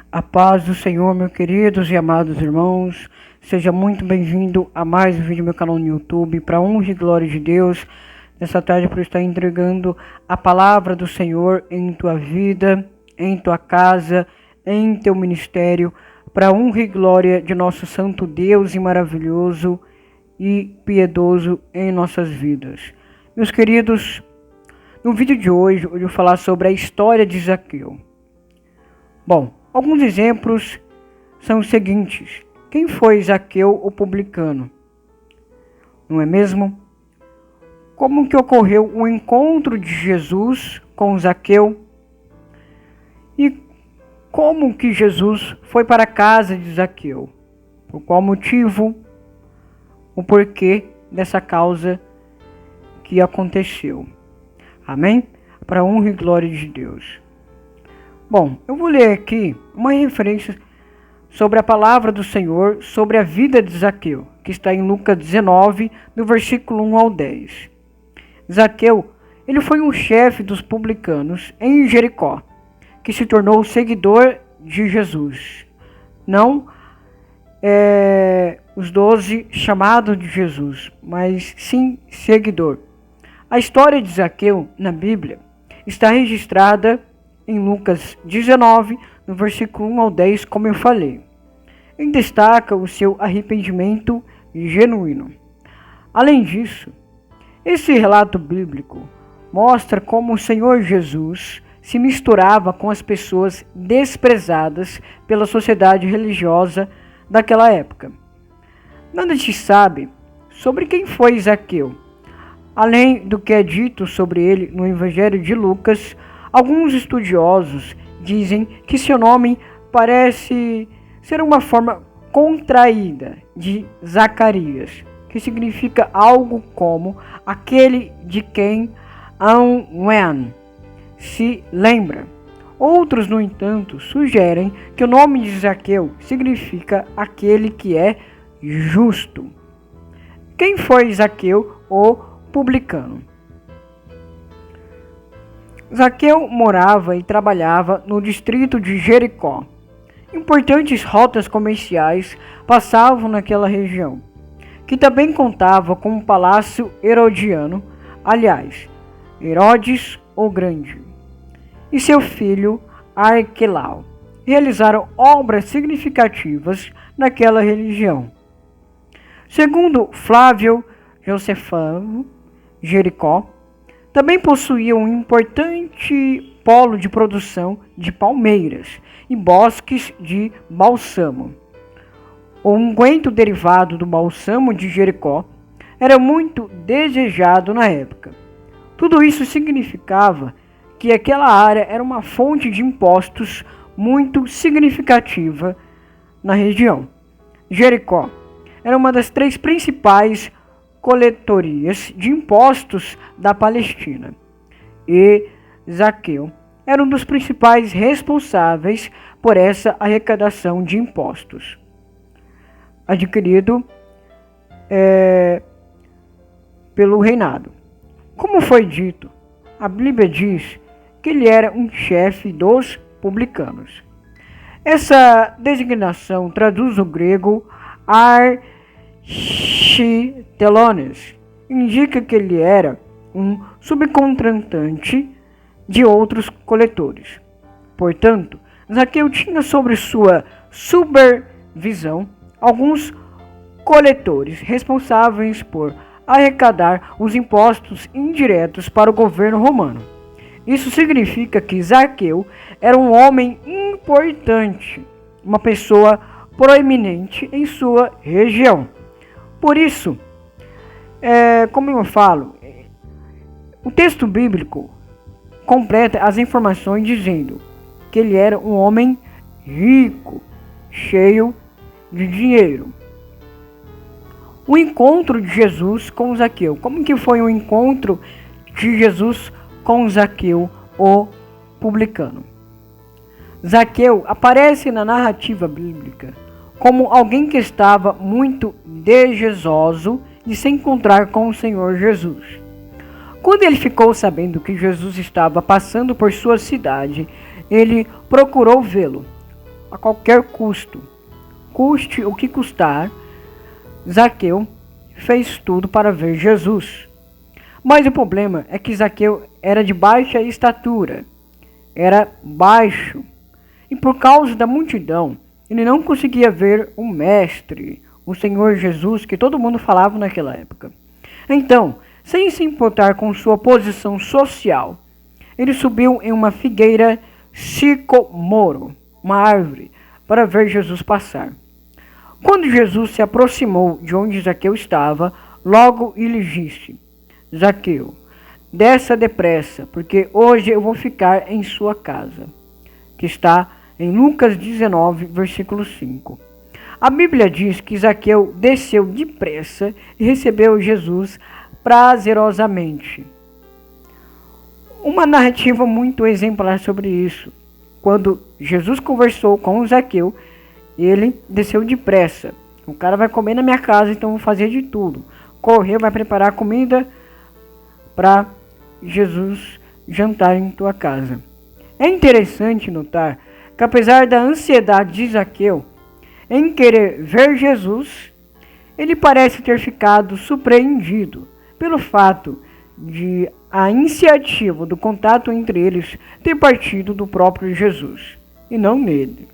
A paz do Senhor, meus queridos e amados irmãos. Seja muito bem-vindo a mais um vídeo no meu canal no YouTube. Para honra e glória de Deus, nessa tarde por estar entregando a palavra do Senhor em tua vida, em tua casa, em teu ministério. Para honra e glória de nosso santo Deus e maravilhoso e piedoso em nossas vidas. Meus queridos, no vídeo de hoje eu vou falar sobre a história de Zaqueu. Bom, alguns exemplos são os seguintes. Quem foi Zaqueu, o publicano? Não é mesmo? Como que ocorreu o encontro de Jesus com Zaqueu? E como que Jesus foi para a casa de Zaqueu? Por qual motivo? O porquê dessa causa que aconteceu? Amém? Para a honra e glória de Deus. Bom, eu vou ler aqui uma referência sobre a palavra do Senhor, sobre a vida de Zaqueu, que está em Lucas 19, do versículo 1 ao 10. Zaqueu, ele foi um chefe dos publicanos em Jericó, que se tornou seguidor de Jesus. Não os 12 chamados de Jesus, mas sim seguidor. A história de Zaqueu na Bíblia está registrada em Lucas 19, no versículo 1 ao 10, como eu falei. Ele destaca o seu arrependimento genuíno. Além disso, esse relato bíblico mostra como o Senhor Jesus se misturava com as pessoas desprezadas pela sociedade religiosa daquela época. Nada se sabe sobre quem foi Zaqueu. Além do que é dito sobre ele no Evangelho de Lucas, alguns estudiosos dizem que seu nome parece ser uma forma contraída de Zacarias, que significa algo como aquele de quem Anwen se lembra. Outros, no entanto, sugerem que o nome de Zaqueu significa aquele que é justo. Quem foi Zaqueu, o publicano? Zaqueu morava e trabalhava no distrito de Jericó. Importantes rotas comerciais passavam naquela região, que também contava com um palácio herodiano, aliás, Herodes o Grande, e seu filho Arquelau realizaram obras significativas naquela região. Segundo Flávio Josefano, Jericó também possuía um importante polo de produção de palmeiras e bosques de balsamo. O unguento derivado do balsamo de Jericó era muito desejado na época. Tudo isso significava que aquela área era uma fonte de impostos muito significativa na região. Jericó era uma das 3 principais coletorias de impostos da Palestina, e Zaqueu era um dos principais responsáveis por essa arrecadação de impostos, adquirido pelo reinado. Como foi dito, a Bíblia diz que ele era um chefe dos publicanos. Essa designação traduz o grego Architelones, indica que ele era um subcontratante de outros coletores. Portanto, Zaqueu tinha sobre sua supervisão alguns coletores responsáveis por arrecadar os impostos indiretos para o governo romano. Isso significa que Zaqueu era um homem importante, uma pessoa proeminente em sua região. Por isso, como eu falo, o texto bíblico completa as informações dizendo que ele era um homem rico, cheio de dinheiro. O encontro de Jesus com Zaqueu. Como que foi o encontro de Jesus com Zaqueu, o publicano? Zaqueu aparece na narrativa bíblica como alguém que estava muito desejoso de se encontrar com o Senhor Jesus. Quando ele ficou sabendo que Jesus estava passando por sua cidade, ele procurou vê-lo. a qualquer custo. Custe o que custar, Zaqueu fez tudo para ver Jesus. Mas o problema é que Zaqueu era de baixa estatura, era baixo, e por causa da multidão, ele não conseguia ver o Mestre, o Senhor Jesus, que todo mundo falava naquela época. Então, sem se importar com sua posição social, ele subiu em uma figueira sicomoro, uma árvore, para ver Jesus passar. Quando Jesus se aproximou de onde Zaqueu estava, logo ele disse: Zaqueu, desça depressa, porque hoje eu vou ficar em sua casa. Que está em Lucas 19, versículo 5. A Bíblia diz que Zaqueu desceu depressa e recebeu Jesus prazerosamente. Uma narrativa muito exemplar sobre isso. Quando Jesus conversou com Zaqueu, ele desceu depressa. O cara vai comer na minha casa, então eu vou fazer de tudo. Correu, vai preparar comida para Jesus jantar em tua casa. É interessante notar que apesar da ansiedade de Zaqueu em querer ver Jesus, ele parece ter ficado surpreendido pelo fato de a iniciativa do contato entre eles ter partido do próprio Jesus e não nele.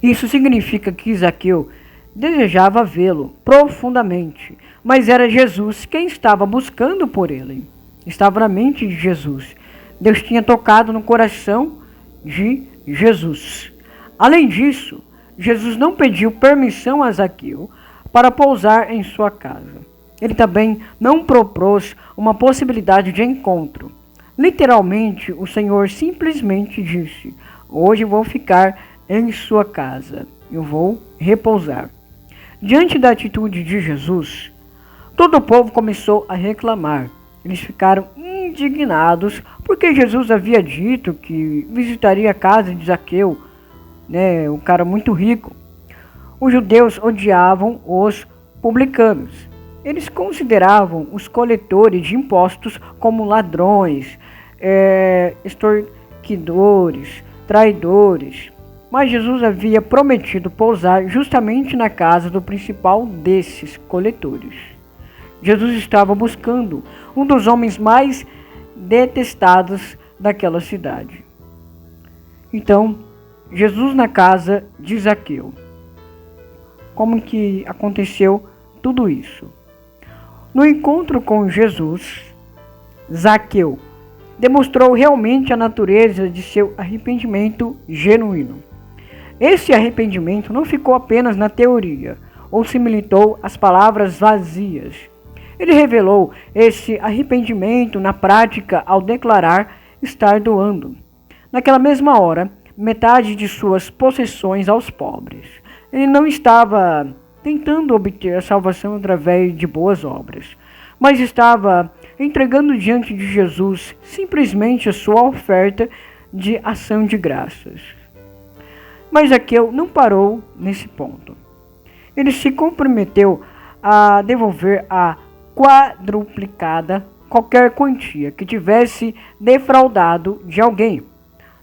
Isso significa que Zaqueu desejava vê-lo profundamente, mas era Jesus quem estava buscando por ele. Estava na mente de Jesus. Deus tinha tocado no coração de Jesus. Além disso, Jesus não pediu permissão a Zaqueu para pousar em sua casa. Ele também não propôs uma possibilidade de encontro. Literalmente, o Senhor simplesmente disse: hoje vou ficar em sua casa, eu vou repousar. Diante da atitude de Jesus, todo o povo começou a reclamar. Eles ficaram indignados porque Jesus havia dito que visitaria a casa de Zaqueu, um cara muito rico. Os judeus odiavam os publicanos. Eles consideravam os coletores de impostos como ladrões, extorquidores, traidores. Mas Jesus havia prometido pousar justamente na casa do principal desses coletores. Jesus estava buscando um dos homens mais detestados daquela cidade. Então, Jesus na casa de Zaqueu. Como que aconteceu tudo isso? No encontro com Jesus, Zaqueu demonstrou realmente a natureza de seu arrependimento genuíno. Esse arrependimento não ficou apenas na teoria, ou se limitou às palavras vazias. Ele revelou esse arrependimento na prática ao declarar estar doando, naquela mesma hora, metade de suas possessões aos pobres. Ele não estava tentando obter a salvação através de boas obras, mas estava entregando diante de Jesus simplesmente a sua oferta de ação de graças. Mas Zaqueu não parou nesse ponto. Ele se comprometeu a devolver a quadruplicada qualquer quantia que tivesse defraudado de alguém.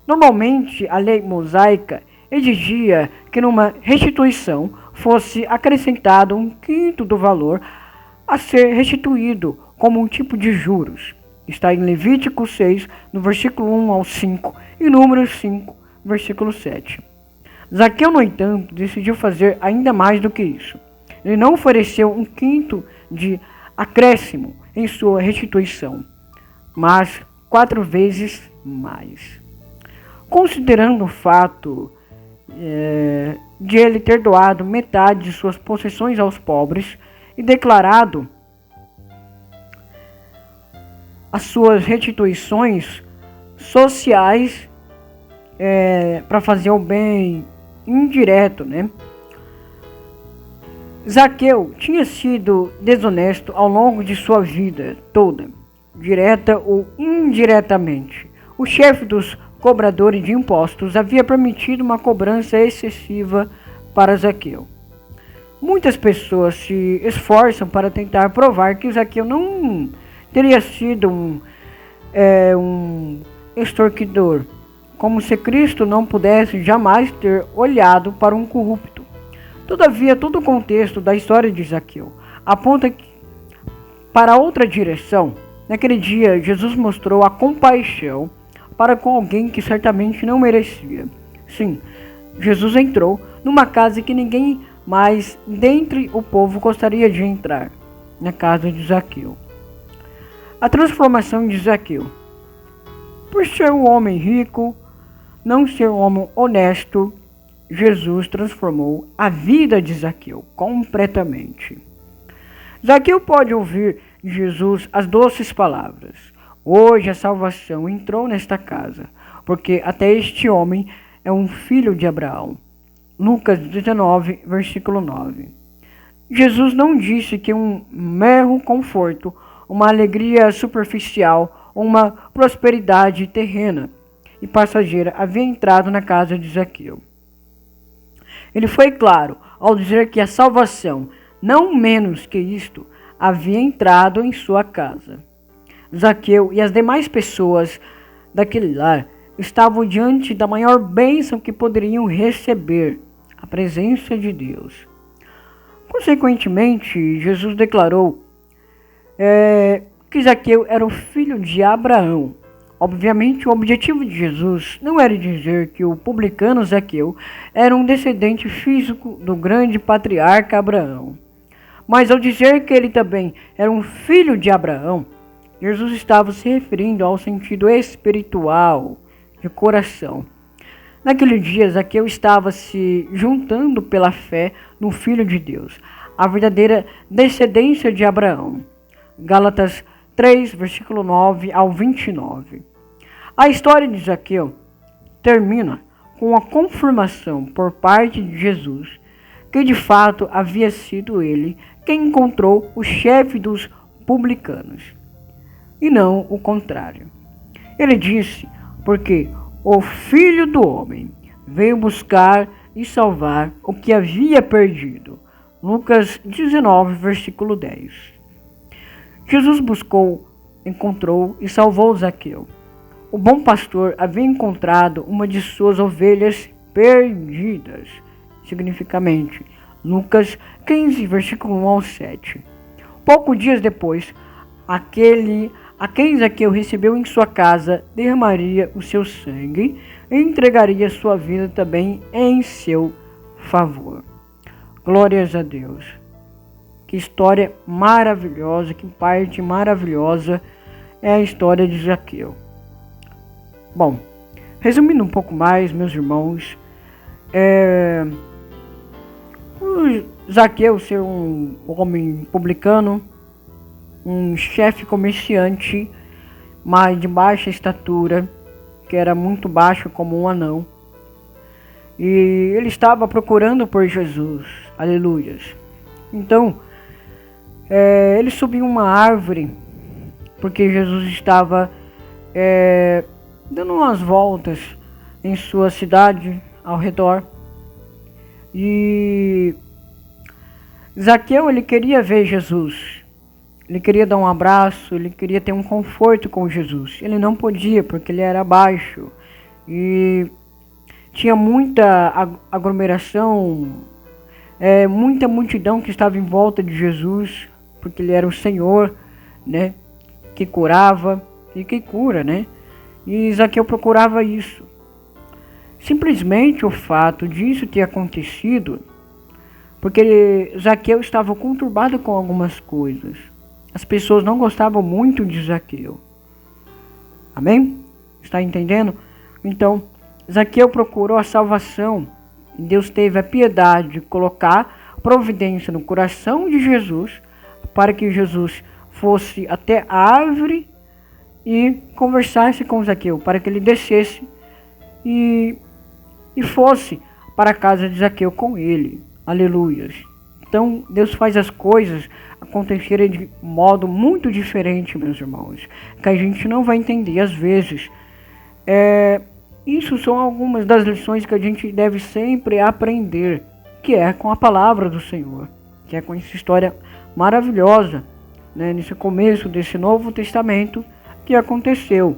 Normalmente, a lei mosaica exigia que numa restituição fosse acrescentado 1/5 do valor a ser restituído como um tipo de juros. Está em Levítico 6, no versículo 1 ao 5 e Números 5, versículo 7. Zaqueu, no entanto, decidiu fazer ainda mais do que isso. Ele não ofereceu 1/5 de acréscimo em sua restituição, mas 4 vezes mais. Considerando o fato de ele ter doado metade de suas possessões aos pobres e declarado as suas restituições sociais para fazer o bem indireto, Zaqueu tinha sido desonesto ao longo de sua vida toda, direta ou indiretamente. O chefe dos cobradores de impostos havia permitido uma cobrança excessiva para Zaqueu. Muitas pessoas se esforçam para tentar provar que Zaqueu não teria sido um extorquidor, como se Cristo não pudesse jamais ter olhado para um corrupto. Todavia, todo o contexto da história de Zaqueu aponta para outra direção. Naquele dia, Jesus mostrou a compaixão para com alguém que certamente não merecia. Sim, Jesus entrou numa casa que ninguém mais dentre o povo gostaria de entrar, na casa de Zaqueu. A transformação de Zaqueu. Por ser um homem rico, não ser um homem honesto, Jesus transformou a vida de Zaqueu completamente. Zaqueu pode ouvir de Jesus as doces palavras: hoje a salvação entrou nesta casa, porque até este homem é um filho de Abraão. Lucas 19, versículo 9. Jesus não disse que um mero conforto, uma alegria superficial, uma prosperidade terrena e passageira havia entrado na casa de Zaqueu. Ele foi claro ao dizer que a salvação, não menos que isto, havia entrado em sua casa. Zaqueu e as demais pessoas daquele lar estavam diante da maior bênção que poderiam receber, a presença de Deus. Consequentemente, Jesus declarou que Zaqueu era o filho de Abraão. Obviamente, o objetivo de Jesus não era dizer que o publicano Zaqueu era um descendente físico do grande patriarca Abraão. Mas ao dizer que ele também era um filho de Abraão, Jesus estava se referindo ao sentido espiritual, de coração. Naquele dia, Zaqueu estava se juntando pela fé no Filho de Deus, a verdadeira descendência de Abraão. Gálatas 3, versículo 9 ao 29. A história de Zaqueu termina com a confirmação por parte de Jesus que de fato havia sido ele quem encontrou o chefe dos publicanos, e não o contrário. Ele disse, porque o Filho do Homem veio buscar e salvar o que havia perdido. Lucas 19, versículo 10. Jesus buscou, encontrou e salvou Zaqueu. O bom pastor havia encontrado uma de suas ovelhas perdidas, significamente. Lucas 15, versículo 1 ao 7. Poucos dias depois, aquele a quem Zaqueu recebeu em sua casa derramaria o seu sangue e entregaria sua vida também em seu favor. Glórias a Deus. Que história maravilhosa, que parte maravilhosa é a história de Zaqueu. Bom, resumindo um pouco mais, meus irmãos, o Zaqueu ser um homem publicano, um chefe comerciante, mas de baixa estatura, que era muito baixo como um anão. E ele estava procurando por Jesus, aleluias. Então, ele subiu uma árvore, porque Jesus estava dando umas voltas em sua cidade, ao redor. E Zaqueu, ele queria ver Jesus. Ele queria dar um abraço, ele queria ter um conforto com Jesus. Ele não podia, porque ele era baixo. E tinha muita aglomeração, muita multidão que estava em volta de Jesus, porque ele era o Senhor, né, que curava e que cura, né? E Zaqueu procurava isso. Simplesmente o fato disso ter acontecido, porque Zaqueu estava conturbado com algumas coisas. As pessoas não gostavam muito de Zaqueu. Amém? Está entendendo? Então, Zaqueu procurou a salvação. E Deus teve a piedade de colocar providência no coração de Jesus, para que Jesus fosse até a árvore e conversasse com Zaqueu, para que ele descesse e fosse para a casa de Zaqueu com ele. Aleluias. Então, Deus faz as coisas acontecerem de modo muito diferente, meus irmãos, que a gente não vai entender às vezes. Isso são algumas das lições que a gente deve sempre aprender, que é com a palavra do Senhor, que é com essa história maravilhosa, né, nesse começo desse Novo Testamento que aconteceu.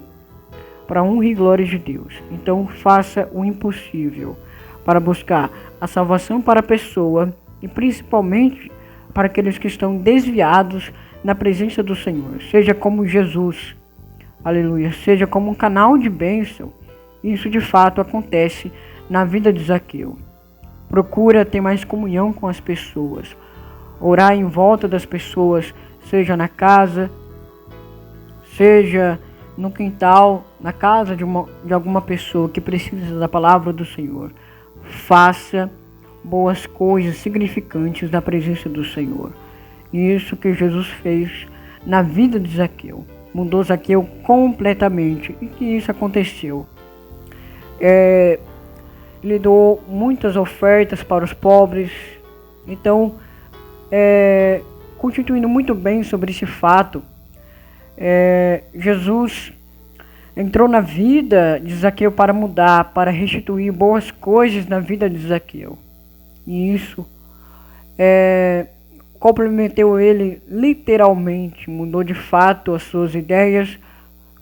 para a honra e glória de Deus. Então faça o impossível para buscar a salvação para a pessoa e principalmente para aqueles que estão desviados na presença do Senhor. Seja como Jesus, aleluia, seja como um canal de bênção. Isso de fato acontece na vida de Zaqueu. Procura ter mais comunhão com as pessoas, orar em volta das pessoas, seja na casa, seja no quintal, na casa de alguma pessoa que precisa da palavra do Senhor. Faça boas coisas significantes na presença do Senhor. Isso que Jesus fez na vida de Zaqueu. Mudou Zaqueu completamente. E que isso aconteceu? Ele deu muitas ofertas para os pobres. Então, constituindo muito bem sobre esse fato, Jesus entrou na vida de Zaqueu para mudar, para restituir boas coisas na vida de Zaqueu. E isso comprometeu ele literalmente, mudou de fato as suas ideias,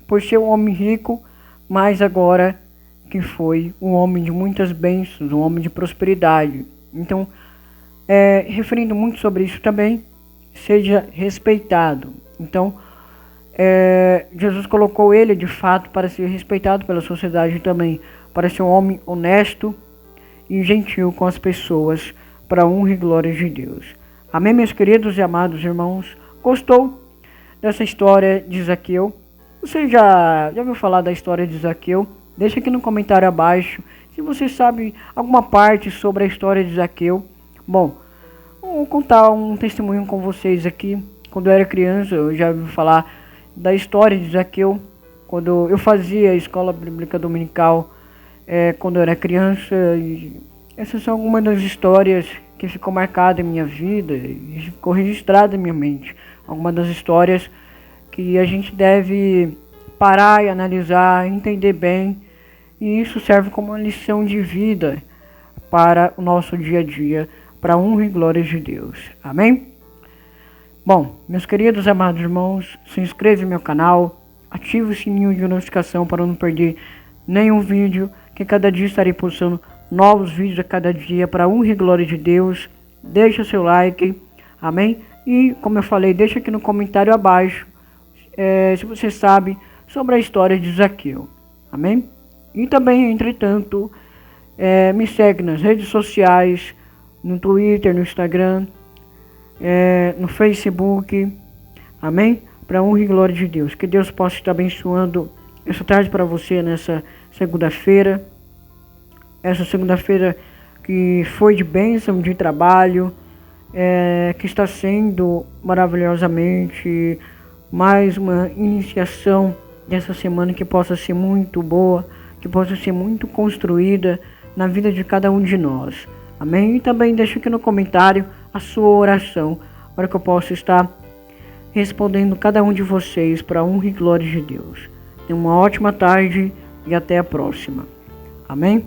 por ser um homem rico, mas agora que foi um homem de muitas bênçãos, um homem de prosperidade. Então, referindo muito sobre isso também, seja respeitado. Então, Jesus colocou ele de fato para ser respeitado pela sociedade também, para ser um homem honesto e gentil com as pessoas, para a honra e glória de Deus. Amém, meus queridos e amados irmãos? Gostou dessa história de Zaqueu? Você já ouviu falar da história de Zaqueu? Deixa aqui no comentário abaixo se você sabe alguma parte sobre a história de Zaqueu. Bom, vou contar um testemunho com vocês aqui. Quando eu era criança, eu já ouvi falar da história de Zaqueu. Quando eu fazia a escola bíblica dominical, quando eu era criança. E essas são algumas das histórias que ficou marcada em minha vida e ficou registrada em minha mente. Algumas das histórias que a gente deve parar e analisar, entender bem. E isso serve como uma lição de vida para o nosso dia a dia, para a honra e glória de Deus. Amém? Bom, meus queridos amados irmãos, se inscreve no meu canal, ative o sininho de notificação para não perder nenhum vídeo, que cada dia estarei postando novos vídeos a cada dia para a honra e glória de Deus. Deixa seu like, amém? E, como eu falei, deixa aqui no comentário abaixo se você sabe sobre a história de Zaqueu, amém? E também, entretanto, me segue nas redes sociais, no Twitter, no Instagram, no Facebook, amém? Para a honra e glória de Deus. Que Deus possa estar abençoando essa tarde para você nessa segunda-feira. Essa segunda-feira que foi de bênção, de trabalho, que está sendo maravilhosamente mais uma iniciação dessa semana que possa ser muito boa, que possa ser muito construída na vida de cada um de nós. Amém? E também deixa aqui no comentário a sua oração, para que eu possa estar respondendo cada um de vocês para a honra e glória de Deus. Tenha uma ótima tarde e até a próxima. Amém?